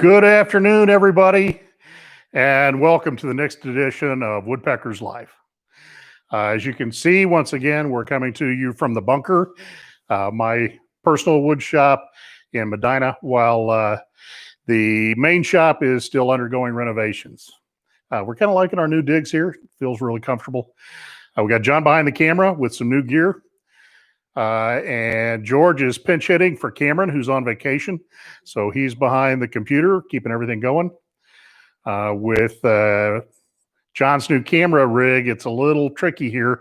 Good afternoon, everybody, and welcome to the next edition of Woodpeckers Live. As you can see, once again, we're coming to you from the bunker, my personal wood shop in Medina, while the main shop is still undergoing renovations. We're kind of liking our new digs here. Feels really comfortable. We got John behind the camera with some new gear. And George is pinch hitting for Cameron, who's on vacation. So he's behind the computer, keeping everything going. With John's new camera rig, it's a little tricky here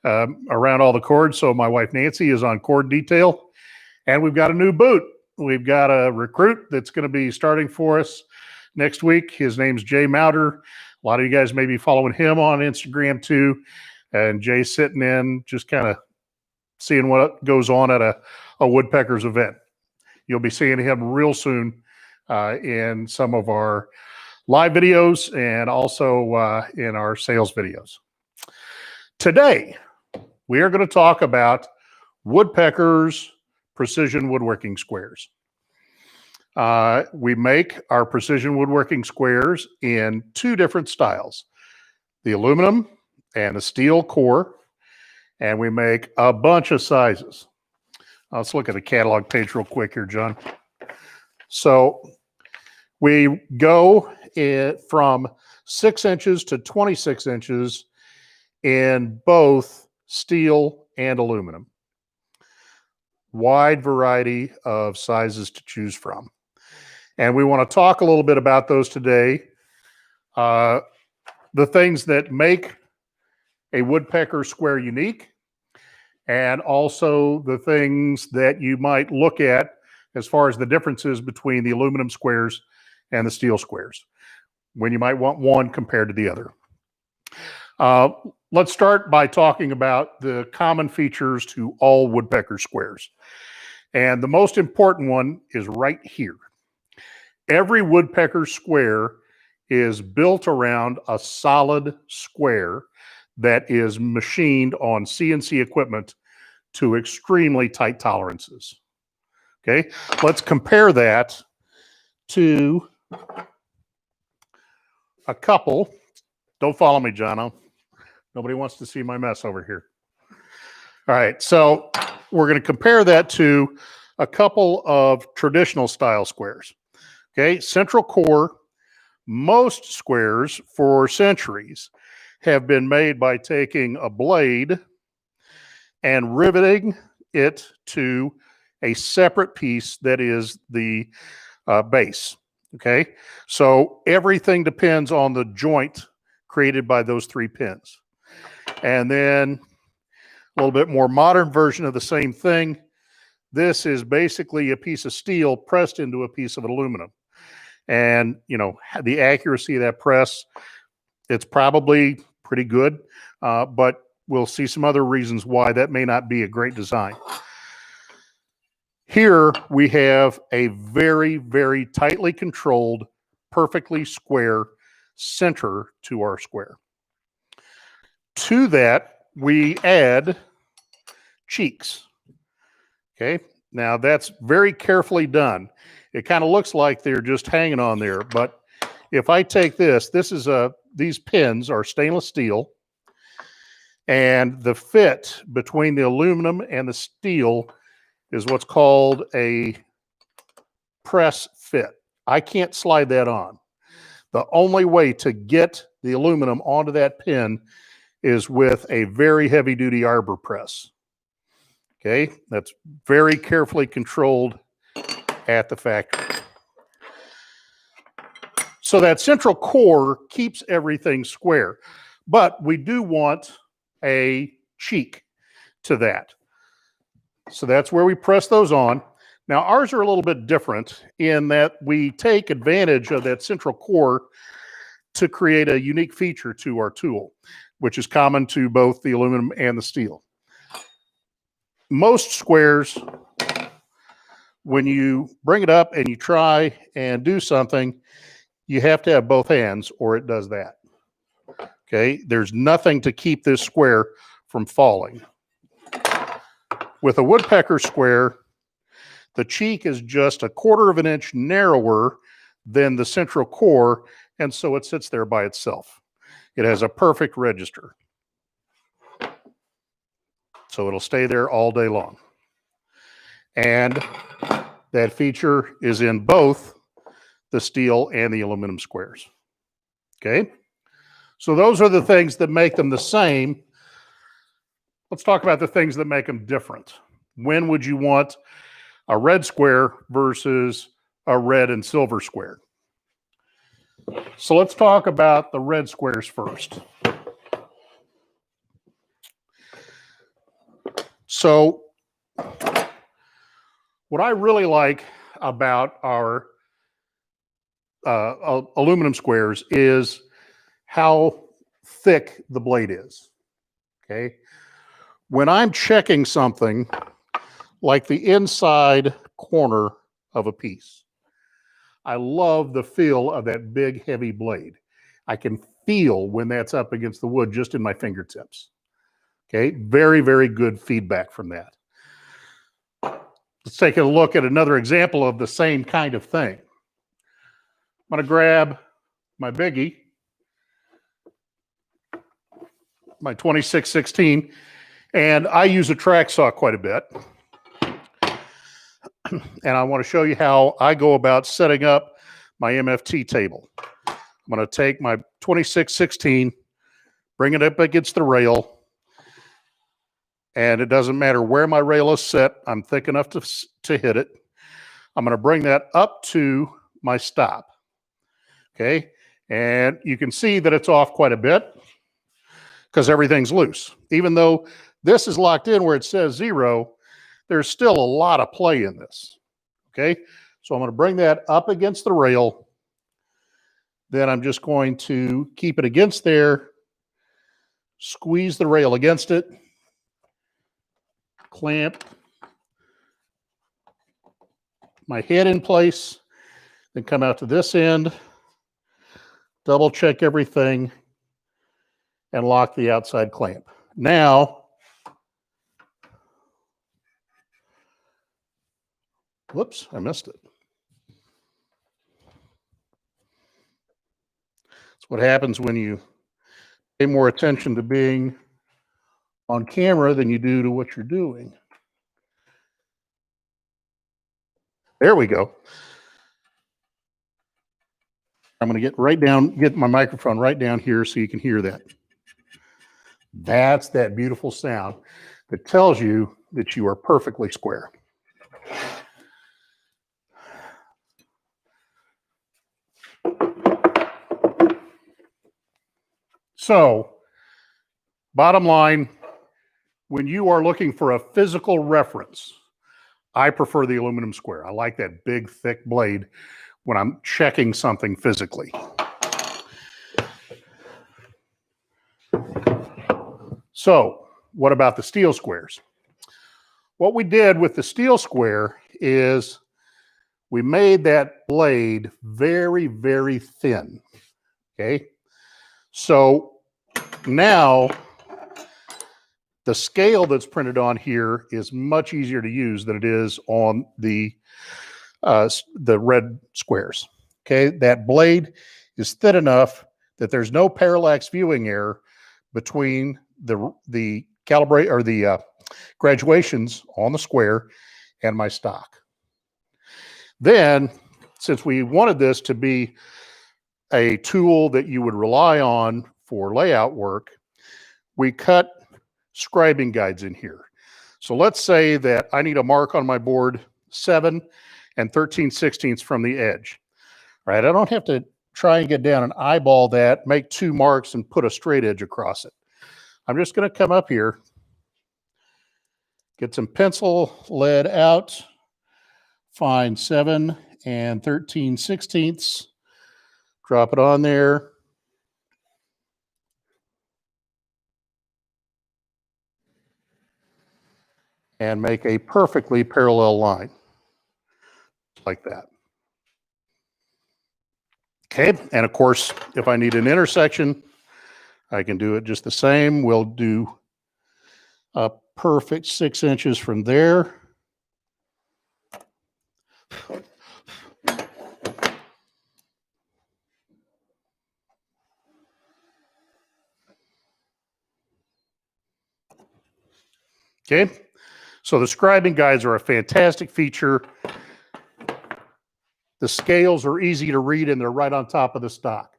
around all the cords. So my wife Nancy is on cord detail. And we've got a new boot. We've got a recruit that's going to be starting for us next week. His name's Jay Mouter. A lot of you guys may be following him on Instagram too. And Jay's sitting in, just kind of seeing what goes on at a Woodpeckers event. You'll be seeing him real soon in some of our live videos and also in our sales videos. Today, we are going to talk about Woodpeckers Precision Woodworking Squares. We make our Precision Woodworking Squares in two different styles, the aluminum and the steel core. And we make a bunch of sizes. Let's look at the catalog page real quick here, John. So we go from 6 inches to 26 inches in both steel and aluminum. Wide variety of sizes to choose from. And we want to talk a little bit about those today. The things that make a woodpecker square unique, and also the things that you might look at as far as the differences between the aluminum squares and the steel squares, when you might want one compared to the other. Let's start by talking about the common features to all woodpecker squares. And the most important one is right here. Every woodpecker square is built around a solid square that is machined on CNC equipment to extremely tight tolerances. Okay, let's compare that to a couple. Don't follow me, John. Nobody wants to see my mess over here. All right, so we're going to compare that to a couple of traditional style squares. Okay, central core. Most squares for centuries have been made by taking a blade and riveting it to a separate piece that is the base. Okay, so everything depends on the joint created by those 3 pins. And then a little bit more modern version of the same thing. This is basically a piece of steel pressed into a piece of aluminum. And, you know, the accuracy of that press, it's probably pretty good, but we'll see some other reasons why that may not be a great design. Here we have a very, very tightly controlled, perfectly square center to our square. To that, we add cheeks. Okay, now that's very carefully done. It kind of looks like they're just hanging on there, but if I take this is these pins are stainless steel, and the fit between the aluminum and the steel is what's called a press fit. I can't slide that on. The only way to get the aluminum onto that pin is with a very heavy-duty arbor press. Okay, that's very carefully controlled at the factory. So that central core keeps everything square, but we do want a cheek to that. So that's where we press those on. Now ours are a little bit different in that we take advantage of that central core to create a unique feature to our tool, which is common to both the aluminum and the steel. Most squares, when you bring it up and you try and do something, you have to have both hands or it does that. Okay, there's nothing to keep this square from falling. With a woodpecker square, the cheek is just 1/4 of an inch narrower than the central core, and so it sits there by itself. It has a perfect register. So it'll stay there all day long. And that feature is in both the steel and the aluminum squares. Okay? So those are the things that make them the same. Let's talk about the things that make them different. When would you want a red square versus a red and silver square? So let's talk about the red squares first. So what I really like about our aluminum squares is how thick the blade is. Okay. When I'm checking something like the inside corner of a piece, I love the feel of that big, heavy blade. I can feel when that's up against the wood just in my fingertips. Okay, very, very good feedback from that. Let's take a look at another example of the same kind of thing. I'm going to grab my biggie, my 2616, and I use a track saw quite a bit. And I want to show you how I go about setting up my MFT table. I'm going to take my 2616, bring it up against the rail, and it doesn't matter where my rail is set. I'm thick enough to hit it. I'm going to bring that up to my stop. Okay, and you can see that it's off quite a bit because everything's loose. Even though this is locked in where it says 0, there's still a lot of play in this. Okay, so I'm going to bring that up against the rail. Then I'm just going to keep it against there, squeeze the rail against it, clamp my head in place, then come out to this end, double check everything, and lock the outside clamp. Now, whoops, I missed it. That's what happens when you pay more attention to being on camera than you do to what you're doing. There we go. I'm going to get my microphone right down here so you can hear that. That's that beautiful sound that tells you that you are perfectly square. So, bottom line, when you are looking for a physical reference, I prefer the aluminum square. I like that big, thick blade when I'm checking something physically. So, what about the steel squares? What we did with the steel square is we made that blade very, very thin. Okay? So now the scale that's printed on here is much easier to use than it is on the red squares. Okay, that blade is thin enough that there's no parallax viewing error between the calibrate or the graduations on the square and my stock. Then, since we wanted this to be a tool that you would rely on for layout work, we cut scribing guides in here. So let's say that I need a mark on my board 7 and 13/16 from the edge. All right, I don't have to try and get down and eyeball that, make 2 marks and put a straight edge across it. I'm just going to come up here, get some pencil lead out, find 7 and 13/16, drop it on there. And make a perfectly parallel line, like that. Okay, and of course, if I need an intersection, I can do it just the same. We'll do a perfect 6 inches from there. Okay, so the scribing guides are a fantastic feature. The scales are easy to read and they're right on top of the stock.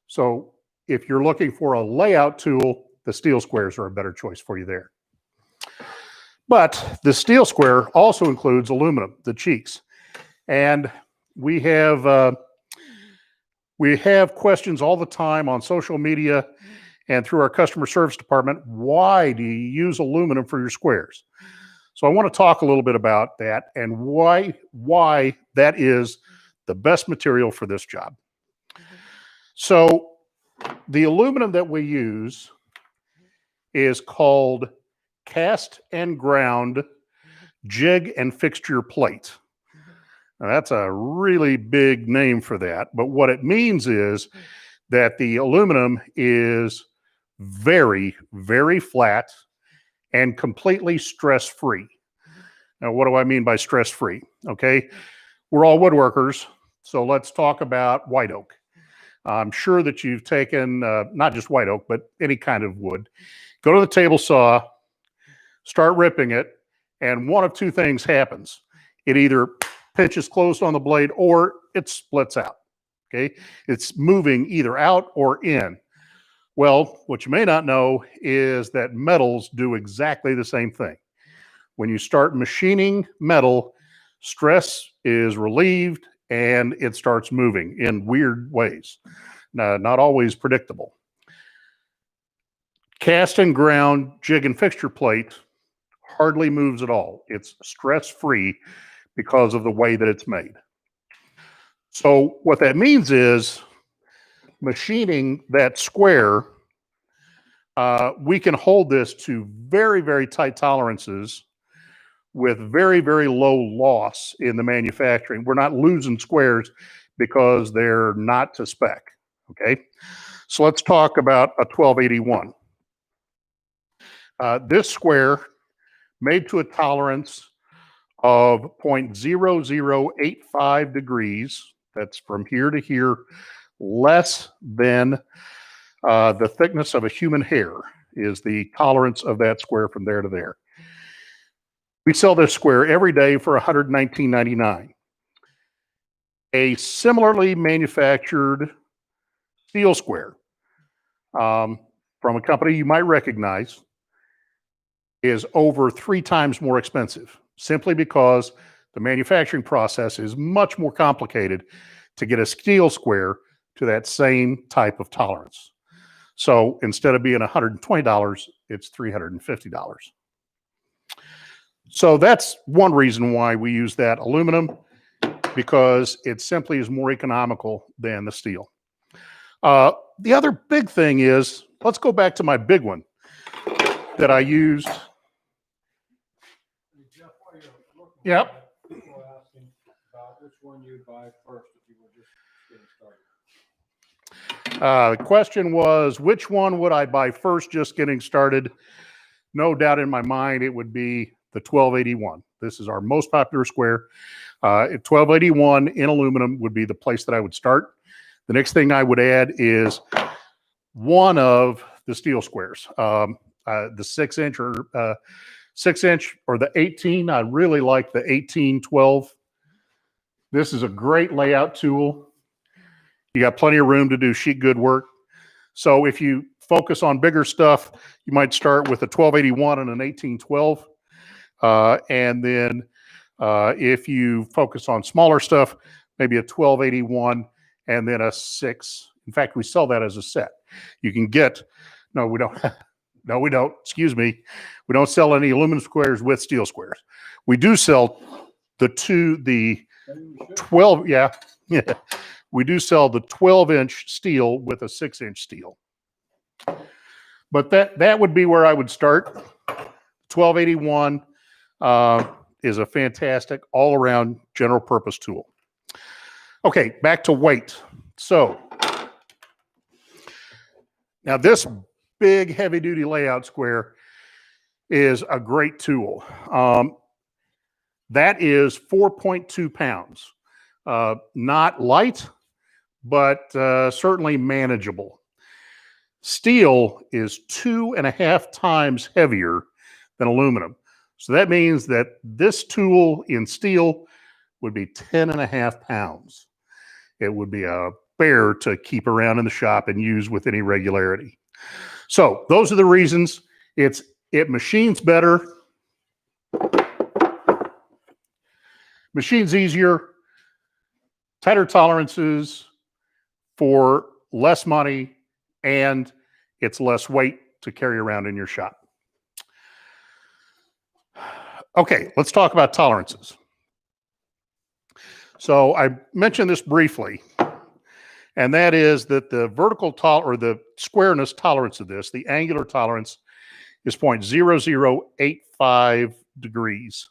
So if you're looking for a layout tool, the steel squares are a better choice for you there. But the steel square also includes aluminum, the cheeks. And we have questions all the time on social media and through our customer service department. Why do you use aluminum for your squares? So I want to talk a little bit about that and why that is the best material for this job. So the aluminum that we use is called cast and ground jig and fixture plate. Now that's a really big name for that, but what it means is that the aluminum is very, very flat and completely stress-free. Now, what do I mean by stress-free? Okay, we're all woodworkers, so let's talk about white oak. I'm sure that you've taken not just white oak, but any kind of wood. Go to the table saw, start ripping it, and one of two things happens. It either pinches closed on the blade or it splits out. Okay, it's moving either out or in. Well, what you may not know is that metals do exactly the same thing. When you start machining metal, stress is relieved and it starts moving in weird ways, not always predictable. Cast and ground jig and fixture plate hardly moves at all. It's stress-free because of the way that it's made. So what that means is machining that square, we can hold this to very, very tight tolerances with very, very low loss in the manufacturing. We're not losing squares because they're not to spec, okay? So let's talk about a 1281. This square made to a tolerance of 0.0085 degrees, that's from here to here, less than the thickness of a human hair is the tolerance of that square from there to there. We sell this square every day for $119.99. A similarly manufactured steel square from a company you might recognize is over 3 times more expensive, simply because the manufacturing process is much more complicated to get a steel square to that same type of tolerance. So instead of being $120, it's $350. So that's one reason why we use that aluminum, because it simply is more economical than the steel. The other big thing is, let's go back to my big one that I used. Yep. People are asking about which one you buy first if you were just getting started. The question was, which one would I buy first just getting started? No doubt in my mind, it would be the 1281. This is our most popular square. 1281 in aluminum would be the place that I would start. The next thing I would add is one of the steel squares, the 6-inch or 6-inch or the 18. I really like the 1812. This is a great layout tool. You got plenty of room to do sheet good work. So if you focus on bigger stuff, you might start with a 1281 and an 1812. And then if you focus on smaller stuff, maybe a 1281 and then a 6. In fact, we sell that as a set. You can get, no, we don't. No, we don't. Excuse me. We don't sell any aluminum squares with steel squares. We do sell the 12, yeah. We do sell the 12-inch steel with a 6-inch steel. But that would be where I would start. 1281 is a fantastic all-around general purpose tool. Okay, back to weight. So now this big heavy-duty layout square is a great tool. That is 4.2 pounds. Not light, but certainly manageable. Steel is 2.5 times heavier than aluminum. So that means that this tool in steel would be 10.5 pounds. It would be a bear to keep around in the shop and use with any regularity. So those are the reasons. It machines better, machines easier, tighter tolerances for less money, and it's less weight to carry around in your shop. Okay, let's talk about tolerances. So I mentioned this briefly, and that is that the or the squareness tolerance of this, the angular tolerance, is 0.0085 degrees.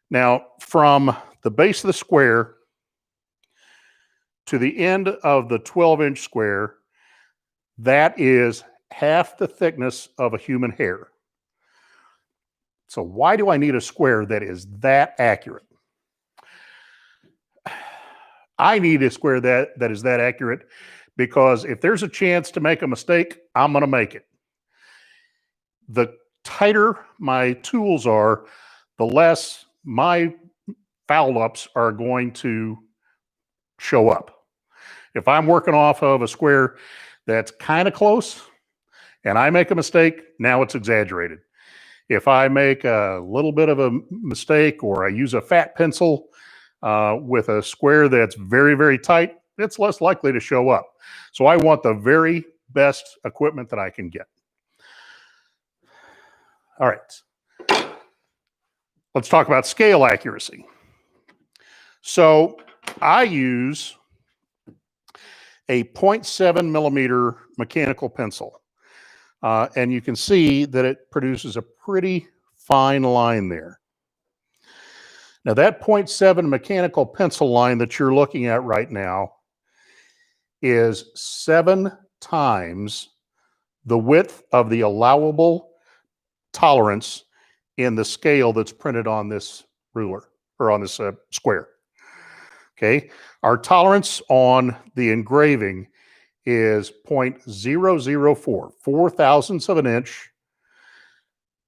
Now, from the base of the square to the end of the 12-inch square, that is half the thickness of a human hair. So why do I need a square that is that accurate? I need a square that is that accurate because if there's a chance to make a mistake, I'm going to make it. The tighter my tools are, the less my foul ups are going to show up. If I'm working off of a square that's kind of close and I make a mistake, now it's exaggerated. If I make a little bit of a mistake or I use a fat pencil with a square that's very, very tight, it's less likely to show up. So I want the very best equipment that I can get. All right. Let's talk about scale accuracy. So I use a 0.7 millimeter mechanical pencil. And you can see that it produces a pretty fine line there. Now that 0.7 mechanical pencil line that you're looking at right now is 7 times the width of the allowable tolerance in the scale that's printed on this ruler or on this square. Okay, our tolerance on the engraving is 0.004, 0.004 of an inch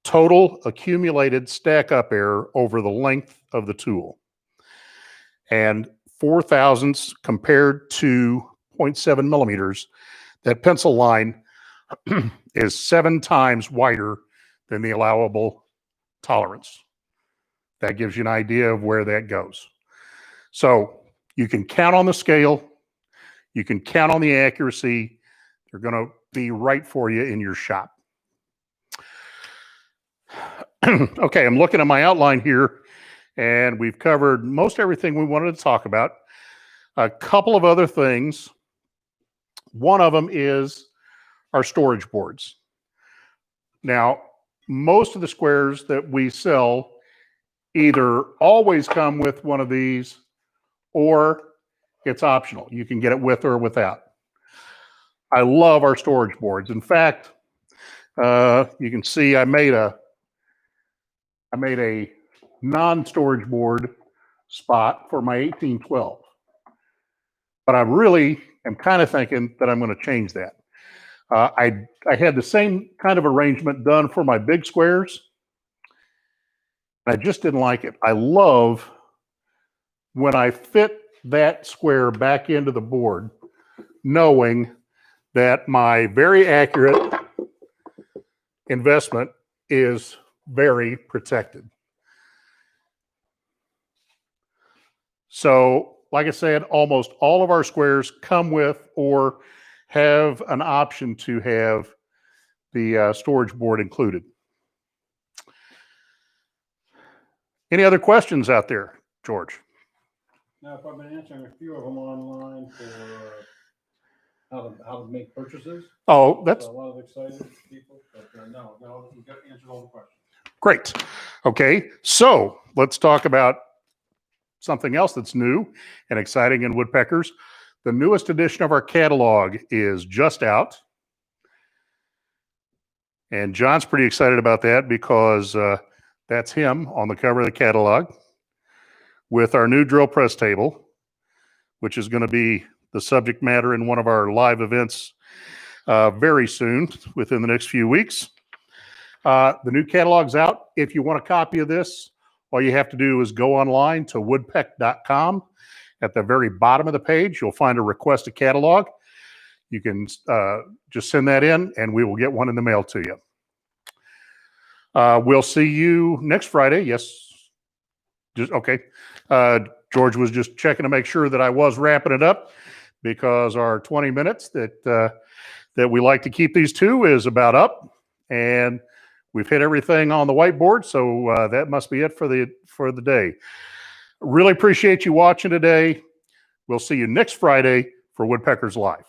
total accumulated stack up error over the length of the tool. And 0.004 compared to 0.7 millimeters, that pencil line is 7 times wider than the allowable tolerance. That gives you an idea of where that goes. So you can count on the scale, you can count on the accuracy. They're going to be right for you in your shop. Okay, I'm looking at my outline here, and we've covered most everything we wanted to talk about. A couple of other things. One of them is our storage boards. Now, most of the squares that we sell either always come with one of these or it's optional. You can get it with or without. I love our storage boards. In fact, you can see I made a non-storage board spot for my 1812. But I really am kind of thinking that I'm going to change that. I had the same kind of arrangement done for my big squares. I just didn't like it. I love when I fit that square back into the board, knowing that my very accurate investment is very protected. So, like I said, almost all of our squares come with or have an option to have the storage board included. Any other questions out there, George? Now, if I've been answering a few of them online for how to make purchases. Oh, that's a lot of excited people, but no, we've got answered all the questions. Great. Okay, so let's talk about something else that's new and exciting in Woodpeckers. The newest edition of our catalog is just out. And John's pretty excited about that because that's him on the cover of the catalog with our new drill press table, which is going to be the subject matter in one of our live events very soon, within the next few weeks. The new catalog's out. If you want a copy of this, all you have to do is go online to woodpeck.com. At the very bottom of the page, you'll find a request a catalog. You can just send that in, and we will get one in the mail to you. We'll see you next Friday. Yes. Okay. George was just checking to make sure that I was wrapping it up, because our 20 minutes that we like to keep these to is about up, and we've hit everything on the whiteboard. So that must be it for the day. Really appreciate you watching today. We'll see you next Friday for Woodpeckers Live.